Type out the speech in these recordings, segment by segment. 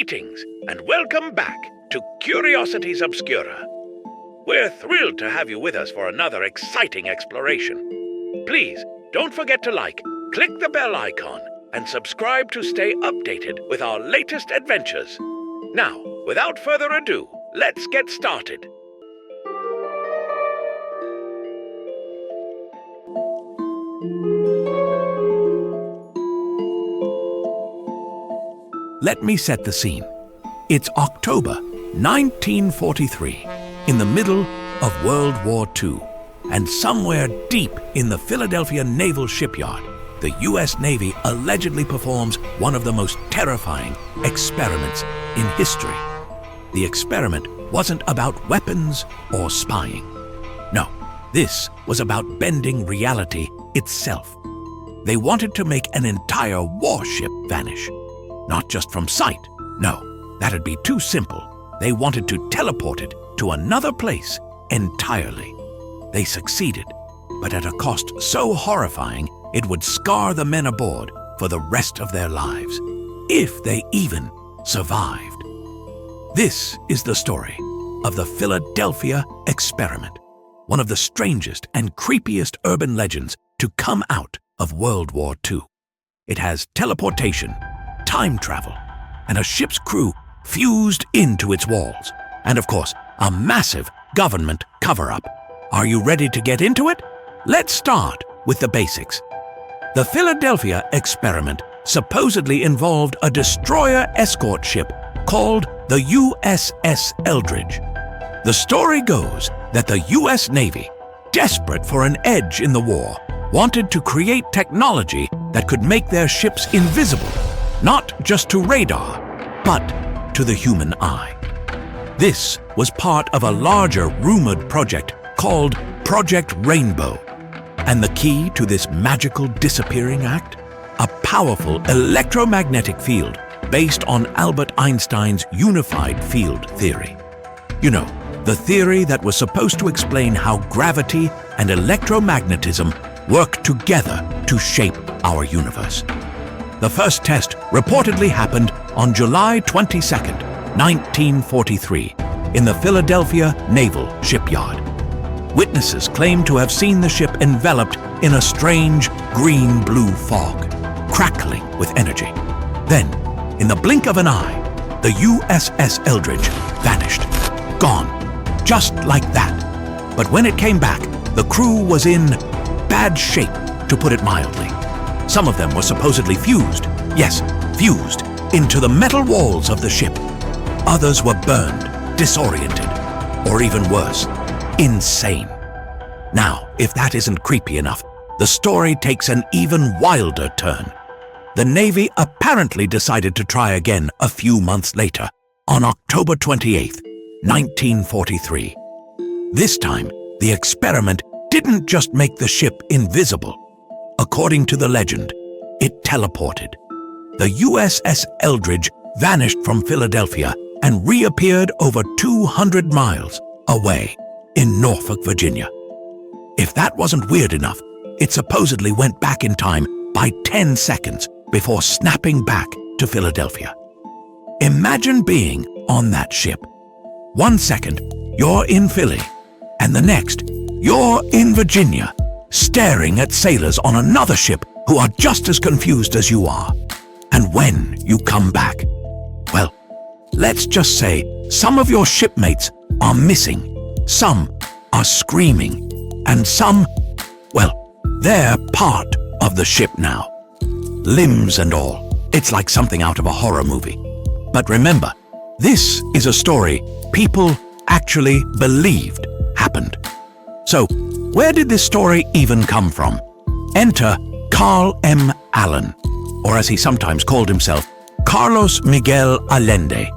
Greetings and welcome back to Curiosities Obscura. We're thrilled to have you with us for another exciting exploration. Please don't forget to like, click the bell icon, and subscribe to stay updated with our latest adventures. Now, without further ado, let's get started. Let me set the scene. It's October 1943, in the middle of World War II, and somewhere deep in the Philadelphia Naval Shipyard, the U.S. Navy allegedly performs one of the most terrifying experiments in history. The experiment wasn't about weapons or spying. No, this was about bending reality itself. They wanted to make an entire warship vanish. Not just from sight. No, that'd be too simple. They wanted to teleport it to another place entirely. They succeeded, but at a cost so horrifying it would scar the men aboard for the rest of their lives, if they even survived. This is the story of the Philadelphia experiment, one of the strangest and creepiest urban legends to come out of World War II. It has teleportation, time travel, and a ship's crew fused into its walls, and of course, a massive government cover-up. Are you ready to get into it? Let's start with the basics. The Philadelphia experiment supposedly involved a destroyer escort ship called the USS Eldridge. The story goes that the U.S. Navy, desperate for an edge in the war, wanted to create technology that could make their ships invisible, not just to radar, but to the human eye. This was part of a larger rumored project called Project Rainbow. And the key to this magical disappearing act? A powerful electromagnetic field based on Albert Einstein's unified field theory. You know, the theory that was supposed to explain how gravity and electromagnetism work together to shape our universe. The first test reportedly happened on July 22, 1943, in the Philadelphia Naval Shipyard. Witnesses claim to have seen the ship enveloped in a strange green-blue fog, crackling with energy. Then, in the blink of an eye, the USS Eldridge vanished, gone, just like that. But when it came back, the crew was in bad shape, to put it mildly. Some of them were supposedly fused, yes, fused, into the metal walls of the ship. Others were burned, disoriented, or even worse, insane. Now, if that isn't creepy enough, the story takes an even wilder turn. The Navy apparently decided to try again a few months later, on October 28, 1943. This time, the experiment didn't just make the ship invisible. According to the legend, it teleported. The USS Eldridge vanished from Philadelphia and reappeared over 200 miles away in Norfolk, Virginia. If that wasn't weird enough, it supposedly went back in time by 10 seconds before snapping back to Philadelphia. Imagine being on that ship. 1 second, you're in Philly, and the next, you're in Virginia, staring at sailors on another ship who are just as confused as you are. And when you come back, well, let's just say some of your shipmates are missing, some are screaming, and some, well, they're part of the ship now. Limbs and all. It's like something out of a horror movie. But remember, this is a story people actually believed happened. So, where did this story even come from? Enter Carl M. Allen, or as he sometimes called himself, Carlos Miguel Allende.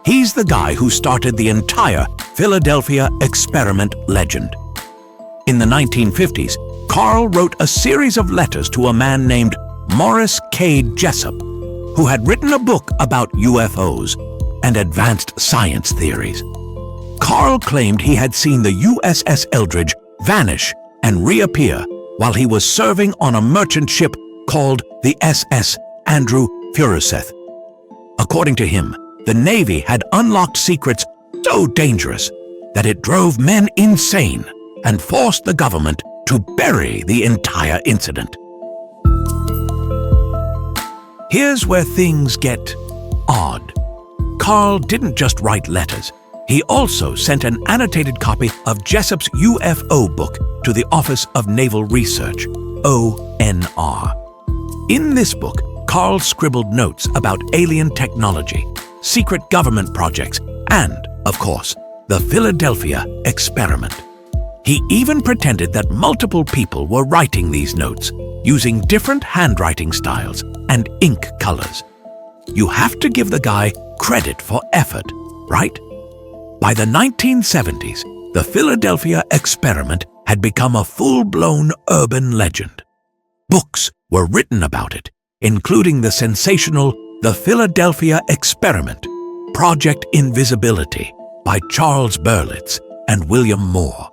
He's the guy who started the entire Philadelphia experiment legend. In the 1950s, Carl wrote a series of letters to a man named Morris K. Jessup, who had written a book about UFOs and advanced science theories. Carl claimed he had seen the USS Eldridge vanish and reappear while he was serving on a merchant ship called the SS Andrew Furuseth. According to him, The Navy had unlocked secrets so dangerous that it drove men insane and forced the government to bury the entire incident. Here's where things get odd. Carl didn't just write letters. He also sent an annotated copy of Jessups' UFO book to the Office of Naval Research, ONR. In this book, Carl scribbled notes about alien technology, secret government projects, and, of course, the Philadelphia experiment. He even pretended that multiple people were writing these notes, using different handwriting styles and ink colors. You have to give the guy credit for effort, right? By the 1970s, the Philadelphia experiment had become a full-blown urban legend. Books were written about it, including the sensational The Philadelphia Experiment, Project Invisibility by Charles Berlitz and William Moore.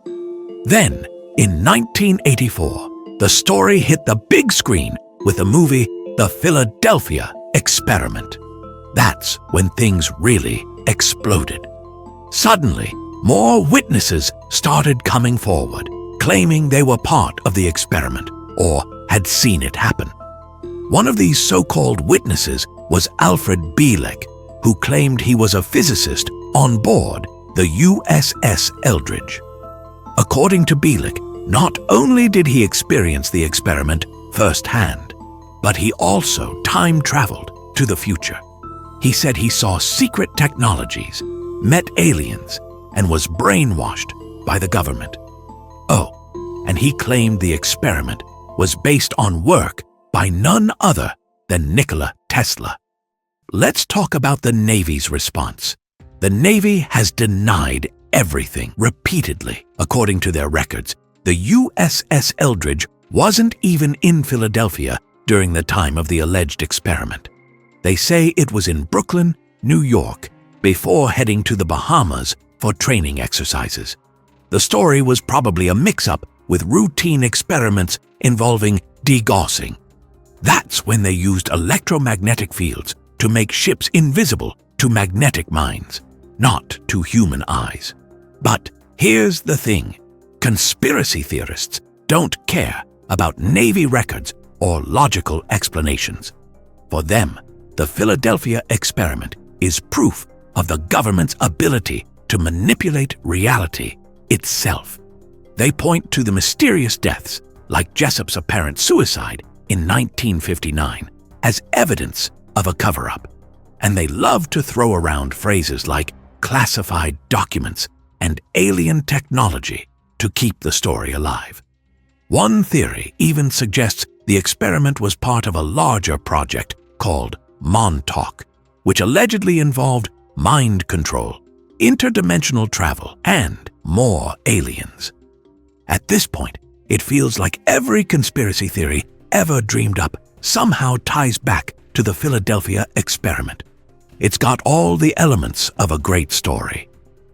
Then, in 1984, the story hit the big screen with the movie The Philadelphia Experiment. That's when things really exploded. Suddenly, more witnesses started coming forward, claiming they were part of the experiment or had seen it happen. One of these so-called witnesses was Alfred Bielek, who claimed he was a physicist on board the USS Eldridge. According to Bielek, not only did he experience the experiment firsthand, but he also time-traveled to the future. He said he saw secret technologies, met aliens, and was brainwashed by the government. Oh, and he claimed the experiment was based on work by none other than Nikola Tesla. Let's talk about the Navy's response. The Navy has denied everything repeatedly. According to their records, the USS Eldridge wasn't even in Philadelphia during the time of the alleged experiment. They say it was in Brooklyn, New York, before heading to the Bahamas for training exercises. The story was probably a mix-up with routine experiments involving degaussing. That's when they used electromagnetic fields to make ships invisible to magnetic minds, not to human eyes. But here's the thing. Conspiracy theorists don't care about Navy records or logical explanations. For them, the Philadelphia experiment is proof of the government's ability to manipulate reality itself. They point to the mysterious deaths, like Jessup's apparent suicide in 1959, as evidence of a cover-up. And they love to throw around phrases like classified documents and alien technology to keep the story alive. One theory even suggests the experiment was part of a larger project called Montauk, which allegedly involved mind control, interdimensional travel, and more aliens. At this point, it feels like every conspiracy theory ever dreamed up somehow ties back to the Philadelphia experiment. It's got all the elements of a great story.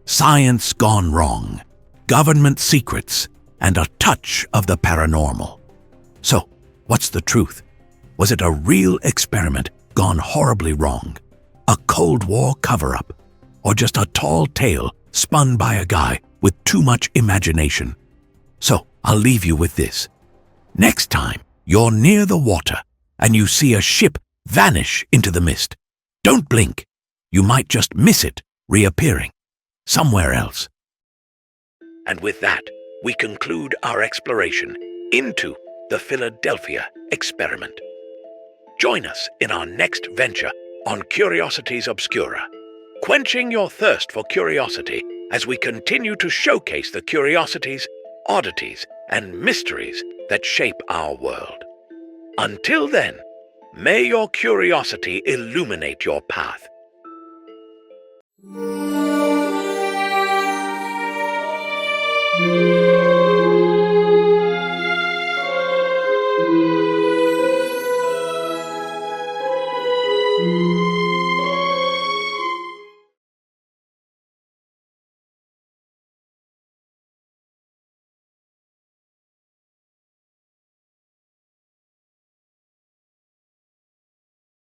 Science gone wrong, government secrets, and a touch of the paranormal. So, what's the truth? Was it a real experiment gone horribly wrong? A Cold War cover-up? Or just a tall tale spun by a guy with too much imagination? So, I'll leave you with this. Next time you're near the water and you see a ship vanish into the mist, don't blink. You might just miss it reappearing somewhere else. And with that, we conclude our exploration into the Philadelphia experiment. Join us in our next venture on Curiosities Obscura, quenching your thirst for curiosity as we continue to showcase the curiosities, oddities, and mysteries that shape our world. Until then, may your curiosity illuminate your path. Thank you.